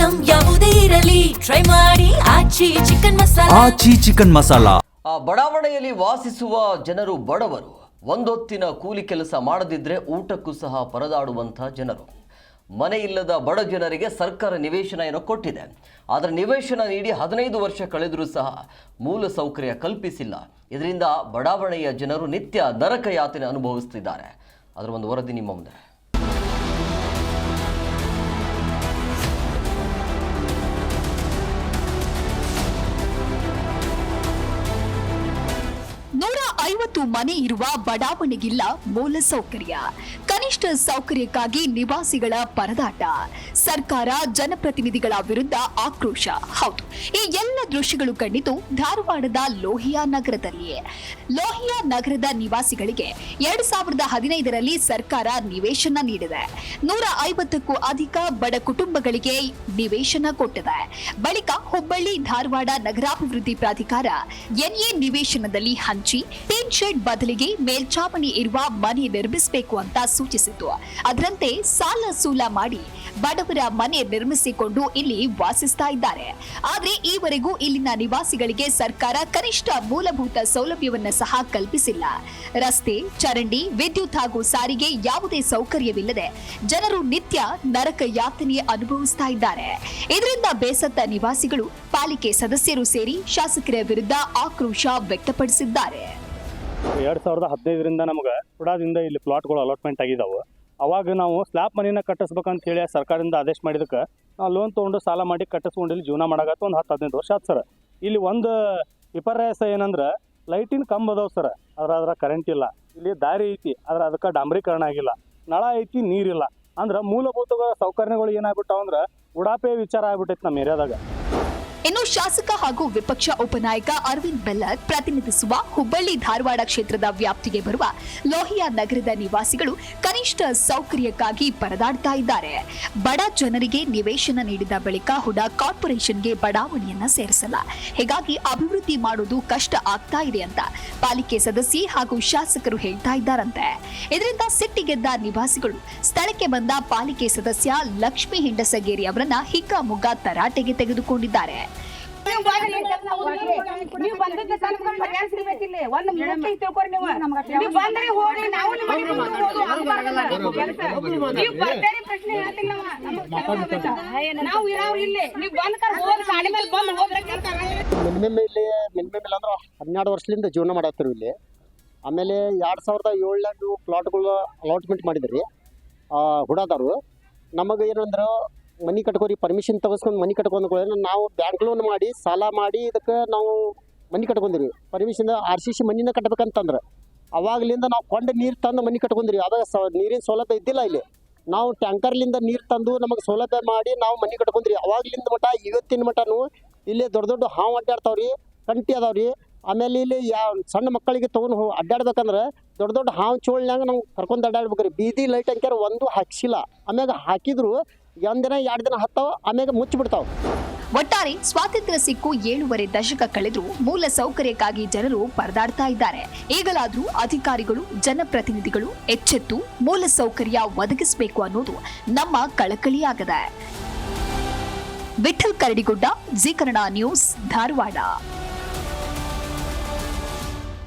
Item ಯಾವುದೇ ಇರಲಿ try ಮಾಡಿ ಆಚಿ ಚಿಕನ್ ಮಸಾಲಾ. ಬಡಾವಣೆಯಲ್ಲಿ ವಾಸಿಸುವ ಜನರು ಬಡವರು, ಒಂದೊತ್ತಿನ ಕೂಲಿ ಕೆಲಸ ಮಾಡದಿದ್ರೆ ಊಟಕ್ಕೂ ಸಹ ಪರದಾಡುವಂಥ ಜನರು. ಮನೆ ಇಲ್ಲದ ಬಡ ಜನರಿಗೆ ಸರ್ಕಾರ ನಿವೇಶನ ಏನೋ ಕೊಟ್ಟಿದೆ. ಆದರೆ ನಿವೇಶನ ನೀಡಿ 15 ವರ್ಷ ಕಳೆದರೂ ಸಹ ಮೂಲ ಸೌಕರ್ಯ ಕಲ್ಪಿಸಿಲ್ಲ. ಇದರಿಂದ ಬಡಾವಣೆಯ ಜನರು ನಿತ್ಯ ನರಕ ಯಾತನೆ ಅನುಭವಿಸುತ್ತಿದ್ದಾರೆ. ಅದರ ಒಂದು ವರದಿ ನಿಮ್ಮ ಮುಂದೆ. ಮನೆ ಇರುವ ಬಡಾವಣೆಗಿಲ್ಲ ಮೂಲ ಸೌಕರ್ಯ. ಕನಿಷ್ಠ ಸೌಕರ್ಯಕ್ಕಾಗಿ ನಿವಾಸಿಗಳ ಪರದಾಟ. ಸರ್ಕಾರ ಜನಪ್ರತಿನಿಧಿಗಳ ವಿರುದ್ಧ ಆಕ್ರೋಶ. ಹೌದು, ಈ ಎಲ್ಲ ದೃಶ್ಯಗಳು ಕಂಡಿದ್ದು ಧಾರವಾಡದ ಲೋಹಿಯಾ ನಗರದಲ್ಲಿ. ಲೋಹಿಯಾ ನಗರದ ನಿವಾಸಿಗಳಿಗೆ 2015ರಲ್ಲಿ ಸರ್ಕಾರ ನಿವೇಶನ ನೀಡಿದೆ. 150ಕ್ಕೂ ಅಧಿಕ ಬಡ ಕುಟುಂಬಗಳಿಗೆ ನಿವೇಶನ ಕೊಟ್ಟಿದೆ. ಬಳಿಕ ಹುಬ್ಬಳ್ಳಿ ಧಾರವಾಡ ನಗರಾಭಿವೃದ್ಧಿ ಪ್ರಾಧಿಕಾರ ಎನ್ಎ ನಿವೇಶನದಲ್ಲಿ ಹಂಚಿ ಟೀನ್ ಶೆಡ್ ಬದಲಿಗೆ ಮೇಲ್ಛಾವಣಿ ಇರುವ ಮನೆ ನಿರ್ಮಿಸಬೇಕು ಅಂತ ಸೂಚಿಸಿತು. ಅದರಂತೆ ಸಾಲ ಸೂಲ ಮಾಡಿ ಬಡವರ ಮನೆ ನಿರ್ಮಿಸಿಕೊಂಡು ಇಲ್ಲಿ ವಾಸಿಸ್ತಾ ಇದ್ದಾರೆ. ಆದ್ರೆ ಈವರೆಗೂ ಇಲ್ಲಿನ ನಿವಾಸಿಗಳಿಗೆ ಸರ್ಕಾರ ಕನಿಷ್ಠ ಮೂಲಭೂತ ಸೌಲಭ್ಯವನ್ನ ಸಹ ಕಲ್ಪಿಸಿಲ್ಲ. ರಸ್ತೆ, ಚರಂಡಿ, ವಿದ್ಯುತ್ ಹಾಗೂ ಸಾರಿಗೆ ಯಾವುದೇ ಸೌಕರ್ಯವಿಲ್ಲದೆ ಜನರು ನಿತ್ಯ ನರಕ ಯಾತನೆ ಅನುಭವಿಸ್ತಾ ಇದ್ದಾರೆ. ಇದರಿಂದ ಬೇಸತ್ತ ನಿವಾಸಿಗಳು ಪಾಲಿಕೆ ಸದಸ್ಯರು ಸೇರಿ ಶಾಸಕರ ವಿರುದ್ಧ ಆಕ್ರೋಶ ವ್ಯಕ್ತಪಡಿಸಿದ್ದಾರೆ. 2015ರಿಂದ ನಮಗೆ ಹುಡಾದಿಂದ ಇಲ್ಲಿ ಪ್ಲಾಟ್ಗಳು ಅಲಾಟ್ಮೆಂಟ್ ಆಗಿದ್ದಾವೆ. ಅವಾಗ ನಾವು ಸ್ಲ್ಯಾಬ್ ಮನೆಯನ್ನು ಕಟ್ಟಿಸ್ಬೇಕಂತ ಹೇಳಿ ಸರ್ಕಾರದಿಂದ ಆದೇಶ ಮಾಡಿದಕ್ಕೆ ನಾವು ಲೋನ್ ತೊಗೊಂಡು ಸಾಲ ಮಾಡಿ ಕಟ್ಟಿಸ್ಕೊಂಡು ಇಲ್ಲಿ ಜೀವನ ಮಾಡಾಕತ್ತು ಒಂದು 10-15 ವರ್ಷ ಆಯ್ತು ಸರ್. ಇಲ್ಲಿ ಒಂದು ವಿಪರ್ಯಾಸ ಏನಂದ್ರೆ ಲೈಟಿನ ಕಂಬ ಅದಾವೆ ಸರ್, ಅದರ ಕರೆಂಟ್ ಇಲ್ಲ. ಇಲ್ಲಿ ದಾರಿ ಐತಿ, ಆದ್ರೆ ಅದಕ್ಕೆ ಡಾಂಬರೀಕರಣ ಆಗಿಲ್ಲ. ನಳ ಐತಿ, ನೀರಿಲ್ಲ. ಅಂದ್ರೆ ಮೂಲಭೂತ ಸೌಕರ್ಯಗಳು ಏನಾಗ್ಬಿಟ್ಟಾವ ಅಂದ್ರೆ ಉಡಾಪೆ ವಿಚಾರ ಆಗ್ಬಿಟ್ಟೈತೆ ನಮ್ಮ ಏರಿಯಾದಾಗ. ಇನ್ನು ಶಾಸಕ ಹಾಗೂ ವಿಪಕ್ಷ ಉಪನಾಯಕ ಅರವಿಂದ್ ಬೆಲ್ಲದ್ ಪ್ರತಿನಿಧಿಸುವ ಹುಬ್ಬಳ್ಳಿ ಧಾರವಾಡ ಕ್ಷೇತ್ರದ ವ್ಯಾಪ್ತಿಗೆ ಬರುವ ಲೋಹಿಯಾ ನಗರದ ನಿವಾಸಿಗಳು ಕನಿಷ್ಠ ಸೌಕರ್ಯಕ್ಕಾಗಿ ಪರದಾಡ್ತಾ ಇದ್ದಾರೆ. ಬಡ ಜನರಿಗೆ ನಿವೇಶನ ನೀಡಿದ ಬಳಿಕ ಹುಡಾ ಕಾರ್ಪೊರೇಷನ್ಗೆ ಬಡಾವಣೆಯನ್ನ ಸೇರಿಸಲ್ಲ. ಹೀಗಾಗಿ ಅಭಿವೃದ್ಧಿ ಮಾಡೋದು ಕಷ್ಟ ಆಗ್ತಾ ಇದೆ ಅಂತ ಪಾಲಿಕೆ ಸದಸ್ಯೆ ಹಾಗೂ ಶಾಸಕರು ಹೇಳ್ತಾ ಇದ್ದಾರಂತೆ. ಇದರಿಂದ ಸಿಟ್ಟಿಗೆದ್ದ ನಿವಾಸಿಗಳು ಸ್ಥಳಕ್ಕೆ ಬಂದ ಪಾಲಿಕೆ ಸದಸ್ಯ ಲಕ್ಷ್ಮೀ ಹಿಂಡಸಗೇರಿ ಅವರನ್ನ ಹಿಗ್ಗಾಮುಗ್ಗ ತರಾಟೆಗೆ ತೆಗೆದುಕೊಂಡಿದ್ದಾರೆ. ಮಿನಿಮಮ್ ಇಲ್ಲಿ 12 ವರ್ಷದಿಂದ ಜೀವನ ಮಾಡತ್ತೀವಿ ಇಲ್ಲಿ. ಆಮೇಲೆ 2007 ಪ್ಲಾಟ್ಗಳು ಅಲಾಟ್ಮೆಂಟ್ ಮಾಡಿದ್ರಿ ಹುಡಾದಾರು. ನಮಗೆ ಏನಂದ್ರೆ ಮನೆ ಕಟ್ಕೋರಿ ಪರ್ಮಿಷನ್ ತಗೋಸ್ಕೊಂಡು ಮನೆ ಕಟ್ಕೊಂಡು ನಾವು ಬ್ಯಾಂಕ್ ಲೋನ್ ಮಾಡಿ ಸಾಲ ಮಾಡಿ ಇದಕ್ಕೆ ನಾವು ಮನೆ ಕಟ್ಕೊಂಡ್ರಿ. ಪರ್ಮಿಷನ್ RCC ಮನಿನ ಕಟ್ಬೇಕಂತಂದ್ರೆ ಅವಾಗಲಿಂದ ನಾವು ಕೊಂಡ ನೀರು ತಂದು ಮನೆ ಕಟ್ಕೊಂಡ್ರಿ. ಅವಾಗ ನೀರಿನ ಸೌಲಭ್ಯ ಇದ್ದಿಲ್ಲ ಇಲ್ಲಿ. ನಾವು ಟ್ಯಾಂಕರ್ಲಿಂದ ನೀರು ತಂದು ನಮಗೆ ಸೌಲಭ್ಯ ಮಾಡಿ ನಾವು ಮನೆ ಕಟ್ಕೊಂಡ್ರಿ. ಅವಾಗಲಿಂದ ಮಟ್ಟ ಇವತ್ತಿನ ಮಟ್ಟನು ಇಲ್ಲಿ ದೊಡ್ಡ ದೊಡ್ಡ ಹಾವು ಅಡ್ಡಾಡ್ತಾವ್ರಿ, ಕಂಟಿ ಅದಾವ್ರಿ. ಆಮೇಲೆ ಇಲ್ಲಿ ಸಣ್ಣ ಮಕ್ಕಳಿಗೆ ತೊಗೊಂಡು ಅಡ್ಡಾಡ್ಬೇಕಂದ್ರೆ ದೊಡ್ಡ ದೊಡ್ಡ ಹಾವು ಚೋಳ್ನಾಗ ನಾವು ಕರ್ಕೊಂಡು ಅಡ್ಡಾಡ್ಬೇಕ್ರಿ. ಬೀದಿ ಲೈಟ್ ಅಂಕ್ಯಾರ ಒಂದು ಹಾಕ್ಸಿಲ್ಲ. ಆಮ್ಯಾಗ ಹಾಕಿದ್ರು 1 ದಿನ 2 ದಿನ ಹತ್ತಾವ, ಆಮ್ಯಾಗ ಮುಚ್ಚಿಬಿಡ್ತಾವ. ಒಟ್ಟಾರೆ ಸ್ವಾತಂತ್ರ್ಯ ಸಿಕ್ಕು 7.5 ದಶಕ ಕಳೆದ್ರೂ ಮೂಲ ಸೌಕರ್ಯಕ್ಕಾಗಿ ಜನರು ಪರದಾಡ್ತಾ ಇದ್ದಾರೆ. ಈಗಲಾದ್ರೂ ಅಧಿಕಾರಿಗಳು, ಜನಪ್ರತಿನಿಧಿಗಳು ಎಚ್ಚೆತ್ತು ಮೂಲ ಸೌಕರ್ಯ ಒದಗಿಸಬೇಕು ಅನ್ನೋದು ನಮ್ಮ ಕಳಕಳಿಯಾಗಿದೆ. ವಿಠಲ್ ಕರಡಿಗುಡ್ಡ, ಜೀ ಕನ್ನಡ ನ್ಯೂಸ್, ಧಾರವಾಡ.